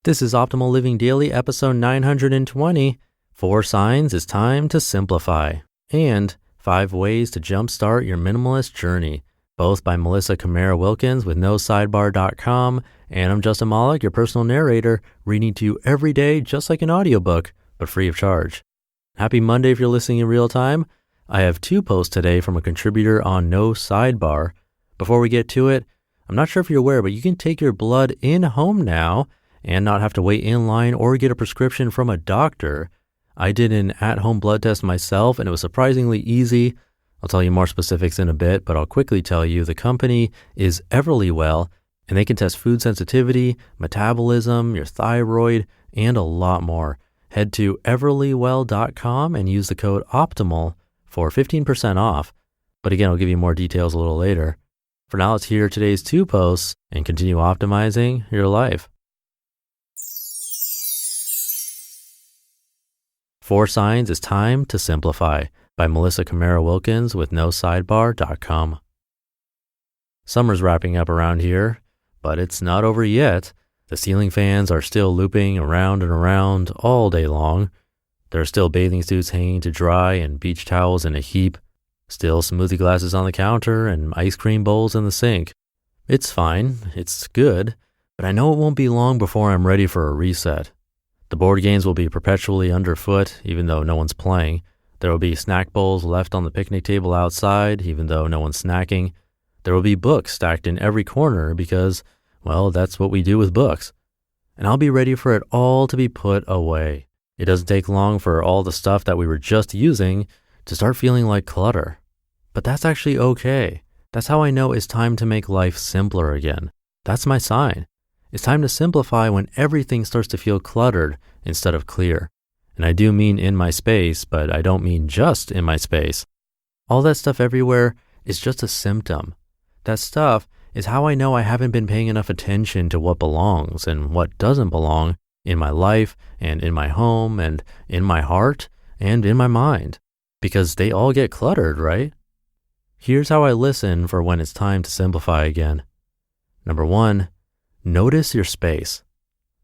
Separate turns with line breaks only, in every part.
This is Optimal Living Daily, episode 920, 4 Signs It's Time to Simplify, and 5 Ways to Jumpstart Your Minimalist Journey, both by Camara Wilkins with NoSidebar.com, and I'm Justin Malik, your personal narrator, reading to you every day just like an audiobook, but free of charge. Happy Monday if you're listening in real time. I have 2 posts today from a contributor on No Sidebar. Before we get to it, I'm not sure if you're aware, but you can take your blood in home now and not have to wait in line or get a prescription from a doctor. I did an at-home blood test myself, and it was surprisingly easy. I'll tell you more specifics in a bit, but I'll quickly tell you the company is EverlyWell, and they can test food sensitivity, metabolism, your thyroid, and a lot more. Head to EverlyWell.com and use the code OPTIMAL for 15% off. But again, I'll give you more details a little later. For now, let's hear today's 2 posts and continue optimizing your life. 4 Signs It's Time to Simplify by Camara Wilkins with NoSidebar.com. Summer's wrapping up around here, but it's not over yet. The ceiling fans are still looping around and around all day long. There are still bathing suits hanging to dry and beach towels in a heap. Still smoothie glasses on the counter and ice cream bowls in the sink. It's fine, it's good, but I know it won't be long before I'm ready for a reset. The board games will be perpetually underfoot, even though no one's playing. There will be snack bowls left on the picnic table outside, even though no one's snacking. There will be books stacked in every corner because, well, that's what we do with books. And I'll be ready for it all to be put away. It doesn't take long for all the stuff that we were just using to start feeling like clutter. But that's actually okay. That's how I know it's time to make life simpler again. That's my sign. It's time to simplify when everything starts to feel cluttered instead of clear. And I do mean in my space, but I don't mean just in my space. All that stuff everywhere is just a symptom. That stuff is how I know I haven't been paying enough attention to what belongs and what doesn't belong in my life and in my home and in my heart and in my mind. Because they all get cluttered, right? Here's how I listen for when it's time to simplify again. Number 1, notice your space.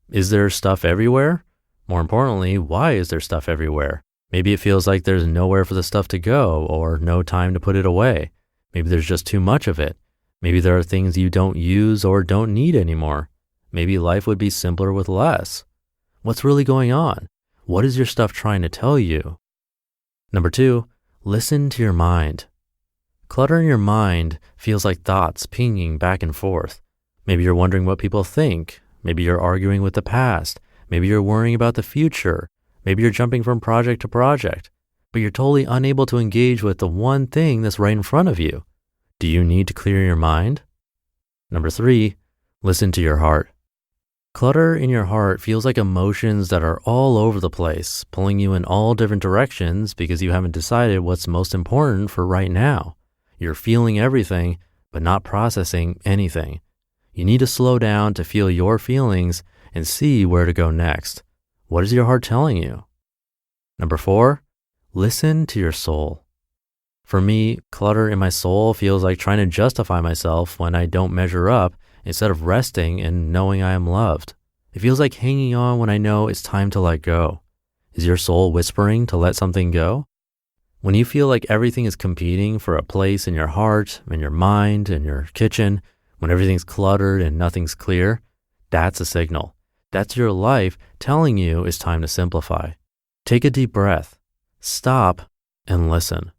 Is there stuff everywhere? More importantly, why is there stuff everywhere? Maybe it feels like there's nowhere for the stuff to go or no time to put it away. Maybe there's just too much of it. Maybe there are things you don't use or don't need anymore. Maybe life would be simpler with less. What's really going on? What is your stuff trying to tell you? Number 2, listen to your mind. Clutter in your mind feels like thoughts pinging back and forth. Maybe you're wondering what people think. Maybe you're arguing with the past. Maybe you're worrying about the future. Maybe you're jumping from project to project, but you're totally unable to engage with the one thing that's right in front of you. Do you need to clear your mind? Number 3, listen to your heart. Clutter in your heart feels like emotions that are all over the place, pulling you in all different directions because you haven't decided what's most important for right now. You're feeling everything, but not processing anything. You need to slow down to feel your feelings and see where to go next. What is your heart telling you? Number 4, listen to your soul. For me, clutter in my soul feels like trying to justify myself when I don't measure up instead of resting and knowing I am loved. It feels like hanging on when I know it's time to let go. Is your soul whispering to let something go? When you feel like everything is competing for a place in your heart, in your mind, in your kitchen, when everything's cluttered and nothing's clear, that's a signal. That's your life telling you it's time to simplify. Take a deep breath, stop, and listen.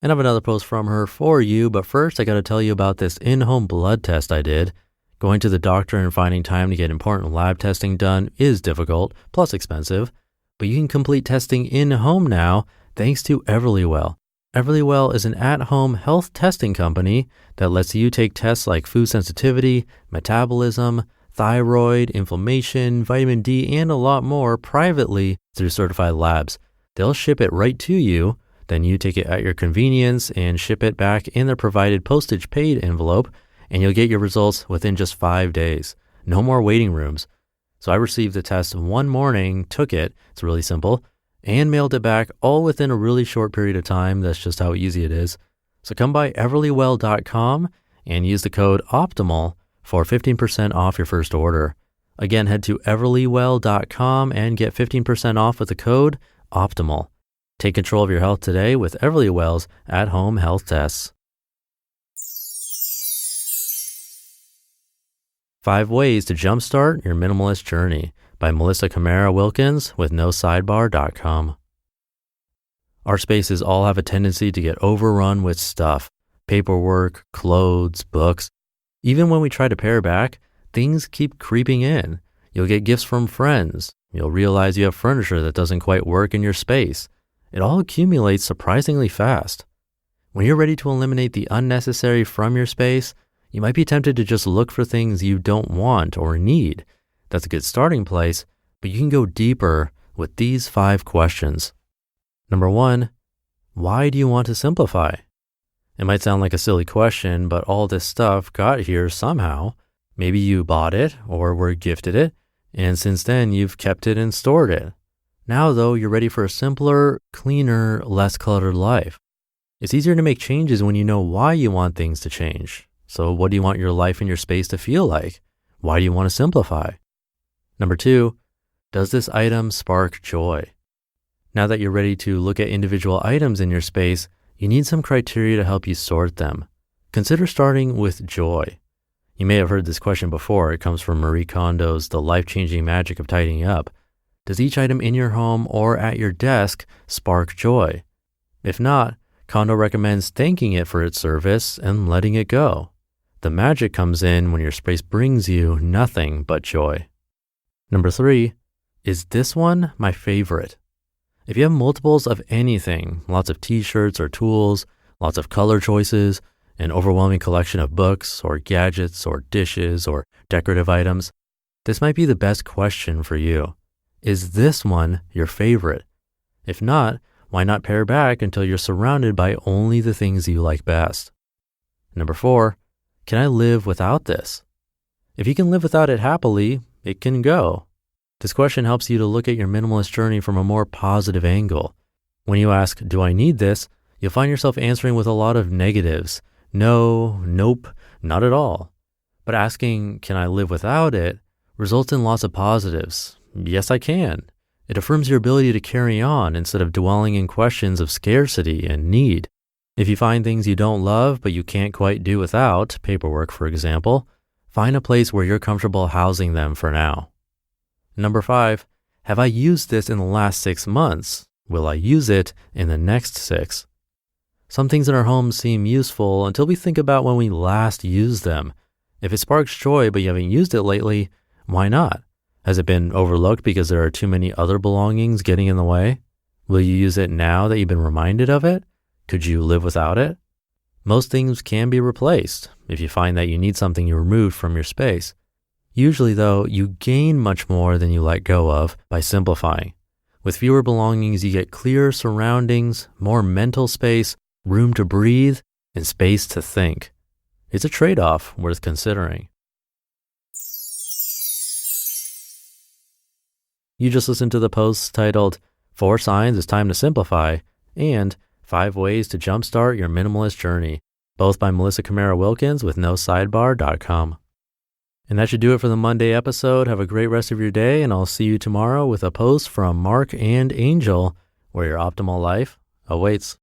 And I have another post from her for you, but first I got to tell you about this in-home blood test I did. Going to the doctor and finding time to get important lab testing done is difficult, plus expensive, but you can complete testing in-home now thanks to EverlyWell. EverlyWell is an at-home health testing company that lets you take tests like food sensitivity, metabolism, thyroid, inflammation, vitamin D, and a lot more privately through certified labs. They'll ship it right to you, then you take it at your convenience and ship it back in their provided postage paid envelope, and you'll get your results within just 5 days. No more waiting rooms. So I received the test one morning, took it, it's really simple, and mailed it back all within a really short period of time. That's just how easy it is. So come by EverlyWell.com and use the code OPTIMAL for 15% off your first order. Again, head to EverlyWell.com and get 15% off with the code OPTIMAL. Take control of your health today with EverlyWell's at-home health tests. 5 Ways to Jumpstart Your Minimalist Journey by Camara Wilkins with NoSidebar.com. Our spaces all have a tendency to get overrun with stuff, paperwork, clothes, books. Even when we try to pare back, things keep creeping in. You'll get gifts from friends. You'll realize you have furniture that doesn't quite work in your space. It all accumulates surprisingly fast. When you're ready to eliminate the unnecessary from your space, you might be tempted to just look for things you don't want or need. That's a good starting place, but you can go deeper with these 5 questions. Number 1, why do you want to simplify? It might sound like a silly question, but all this stuff got here somehow. Maybe you bought it or were gifted it, and since then you've kept it and stored it. Now though, you're ready for a simpler, cleaner, less cluttered life. It's easier to make changes when you know why you want things to change. So what do you want your life and your space to feel like? Why do you want to simplify? Number 2, does this item spark joy? Now that you're ready to look at individual items in your space, you need some criteria to help you sort them. Consider starting with joy. You may have heard this question before. It comes from Marie Kondo's The Life-Changing Magic of Tidying Up. Does each item in your home or at your desk spark joy? If not, Kondo recommends thanking it for its service and letting it go. The magic comes in when your space brings you nothing but joy. Number 3, is this one my favorite? If you have multiples of anything, lots of t-shirts or tools, lots of color choices, an overwhelming collection of books or gadgets or dishes or decorative items, this might be the best question for you. Is this one your favorite? If not, why not pare back until you're surrounded by only the things you like best? Number 4, can I live without this? If you can live without it happily, it can go. This question helps you to look at your minimalist journey from a more positive angle. When you ask, do I need this? You'll find yourself answering with a lot of negatives. No, nope, not at all. But asking, can I live without it, results in lots of positives. Yes, I can. It affirms your ability to carry on instead of dwelling in questions of scarcity and need. If you find things you don't love but you can't quite do without, paperwork for example, find a place where you're comfortable housing them for now. Number 5, have I used this in the last 6 months? Will I use it in the next 6? Some things in our homes seem useful until we think about when we last used them. If it sparks joy but you haven't used it lately, why not? Has it been overlooked because there are too many other belongings getting in the way? Will you use it now that you've been reminded of it? Could you live without it? Most things can be replaced if you find that you need something you removed from your space. Usually though, you gain much more than you let go of by simplifying. With fewer belongings, you get clearer surroundings, more mental space, room to breathe, and space to think. It's a trade-off worth considering. You just listened to the posts titled 4 Signs It's Time to Simplify and 5 Ways to Jumpstart Your Minimalist Journey, both by Camara Wilkins with NoSidebar.com. And that should do it for the Monday episode. Have a great rest of your day, and I'll see you tomorrow with a post from Mark and Angel where your optimal life awaits.